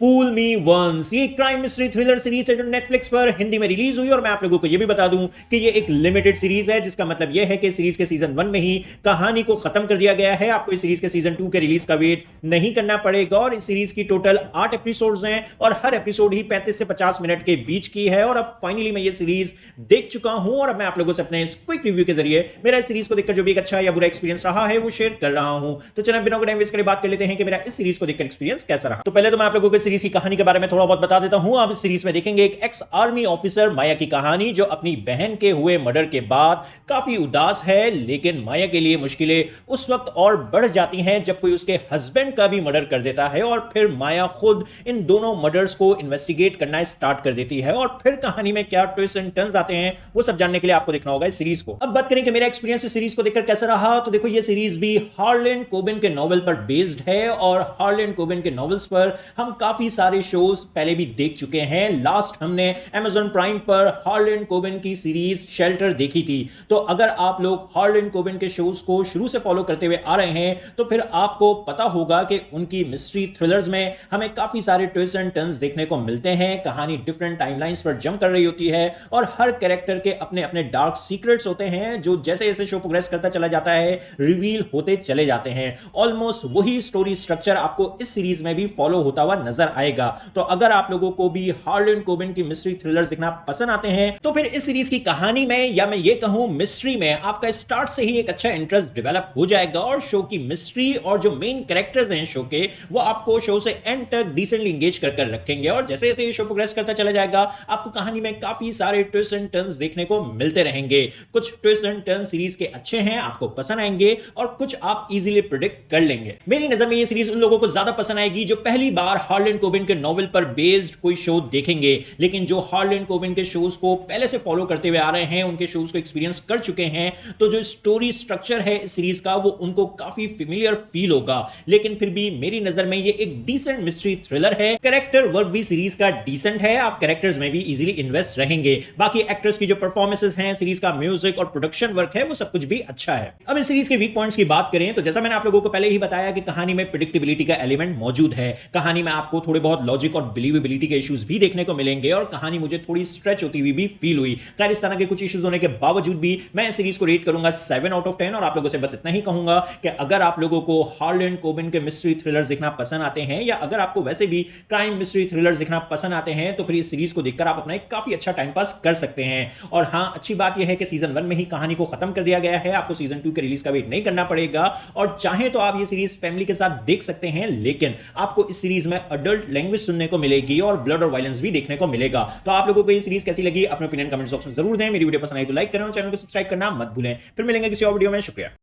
फूल me once ये crime mystery thriller series है जो नेटफ्लिक्स पर हिंदी में रिलीज हुई। और मैं आप लोगों को यह भी बता दूं कि ये एक लिमिटेड सीरीज है, जिसका मतलब यह है कि सीरीज के सीजन 1 में ही कहानी को खत्म कर दिया गया है। आपको इस सीरीज के सीजन 2 के रिलीज का वेट नहीं करना पड़ेगा। और इस सीरीज की टोटल 8 एपिसोड्स हैं और हर एपिसोड ही 35 से 50 मिनट के बीच की है। और अब फाइनली मैं ये सीरीज देख चुका हूं और अब मैं आप लोगों से अपने क्विक रिव्यू के जरिए मेरा इस सीरीज को देखकर जो भी एक अच्छा या बुरा एक्सपीरियंस रहा है वो शेयर कर रहा हूं। तो चलिए बिना टाइम वेस्ट करे बात कर लेते हैं कि मेरा इस सीरीज को देखकर एक्सपीरियंस कैसा रहा। तो पहले तो मैं आप लोगों को सीरीज की कहानी के बारे में थोड़ा बहुत बता देता हूं। आप इस सीरीज में देखेंगे एक एक्स आर्मी ऑफिसर माया की कहानी, जो अपनी बहन के हुए मर्डर के बाद काफी उदास है। लेकिन माया के लिए मुश्किलें उस वक्त और बढ़ जाती हैं जब कोई उसके हस्बैंड का भी मर्डर कर देता है। और फिर माया खुद इन दोनों मर्डर्स को इन्वेस्टिगेट करना स्टार्ट कर देती है। और फिर कहानी में क्या ट्विस्ट एंड टर्न्स आते हैं वो सब जानने के लिए आपको देखना होगा इस सीरीज को। अब बात करें कि मेरा एक्सपीरियंस इस सीरीज को देखकर कैसा रहा, तो देखो ये सीरीज भी हार्लन कोबिन के नॉवल पर बेस्ड है। और हार्लन कोबिन के नॉवेल्स पर हम काफी सारे शोज पहले भी देख चुके हैं। लास्ट हमने Amazon प्राइम पर हार्लन कोबिन की सीरीज शेल्टर देखी थी। तो अगर आप लोग हार्लन कोबिन के शोज को शुरू से फॉलो करते हुए आ रहे हैं तो फिर आपको पता होगा कि उनकी मिस्ट्री थ्रिलर्स में हमें काफी सारे ट्विस्ट एंड टर्न्स देखने को मिलते हैं। कहानी डिफरेंट टाइमलाइंस पर जंप कर रही होती है और हर कैरेक्टर के अपने अपने डार्क सीक्रेट्स होते हैं जो जैसे जैसे शो प्रोग्रेस करता चला जाता है रिवील होते चले जाते हैं। ऑलमोस्ट वही स्टोरी स्ट्रक्चर आपको इस सीरीज में भी फॉलो होता हुआ नजर आएगा। तो अगर आप लोगों को भी हार्लन कोबिन की मिस्ट्री थ्रिलर देखना पसंद आते हैं तो फिर इस सीरीज की कहानी में या मैं ये कहूं मिस्ट्री में आपका स्टार्ट से ही एक अच्छा इंटरेस्ट डेवलप हो जाएगा। और शो की मिस्ट्री और जो मेन कैरेक्टर्स हैं शो के वो आपको शो से एंड तक डिसेंटली इंगेज कर रखेंगे। और जैसे जैसे ये शो प्रोग्रेस करता चला जाएगा आपको कहानी में काफी सारे ट्विस्ट एंड टर्न्स देखने को मिलते रहेंगे। कुछ ट्विस्ट एंड टर्न सीरीज के अच्छे हैं, आपको पसंद आएंगे, और कुछ आप इजीली प्रिडिक्ट कर लेंगे। मेरी नजर में ये सीरीज उन लोगों को ज्यादा पसंद आएगी जो पहली बार हार्लन कोबिन के नॉवेल पर बेस्ड कोई शो देखेंगे। लेकिन जो हार्लन कोबिन के शोज को पहले से फॉलो करते हुए आ रहे हैं, उनके शोज को एक्सपीरियंस कर चुके हैं, तो जो स्टोरी स्ट्रक्चर है इस सीरीज का वो उनको काफी फेमिलियर फील होगा। लेकिन फिर भी मेरी नजर में ये एक डिसेंट मिस्ट्री थ्रिलर है। कैरेक्टर वर्क भी सीरीज का डिसेंट है, आप कैरेक्टर्स में भी इजीली इन्वेस्ट रहेंगे। बाकी एक्टर्स की जो परफॉर्मेंसेस हैं, सीरीज का म्यूजिक और प्रोडक्शन वर्क है, वो सब कुछ भी अच्छा है। अब इस सीरीज के वीक पॉइंट्स की बात करें तो जैसा मैंने आप लोगों को पहले ही बताया कि कहानी में प्रेडिक्टेबिलिटी का एलिमेंट मौजूद है। कहानी में आपको थोड़े बहुत लॉजिक और बिलीवेबिलिटी के इश्यूज भी देखने को मिलेंगे और कहानी मुझे थोड़ी स्ट्रेच होती हुई भी फील हुई। खैर इस तरह के कुछ इश्यूज होने के बावजूद भी मैं इस सीरीज को रेट करूंगा 7 आउट ऑफ 10। और आप लोगों से बस इतना ही कहूंगा कि अगर आप लोगों को हार्लन कोबिन के मिस्ट्री थ्रिलर्स देखना पसंद आते हैं या अगर आपको वैसे भी क्राइम मिस्ट्री थ्रिलर्स देखना पसंद आते हैं तो फिर इस सीरीज को देखकर आप अपना एक काफी अच्छा टाइम पास कर सकते हैं। और हां अच्छी बात यह है कि सीजन 1 में ही कहानी को खत्म कर दिया गया है, आपको सीजन 2 के रिलीज का वेट नहीं करना पड़ेगा। और चाहे तो आप ये सीरीज फैमिली के साथ देख सकते हैं, लेकिन आपको इस सीरीज में अडल्ट लैंग्वेज सुनने को मिलेगी और ब्लड और वायलेंस भी देखने को मिलेगा। तो आप लोगों को ये सीरीज कैसी लगी अपने ओपिनियन कमेंट बॉक्स में जरूर दें। मेरी वीडियो पसंद आई तो लाइक करें और चैनल को सब्सक्राइब करना मत भूलें। फिर मिलेंगे किसी और वीडियो में। शुक्रिया।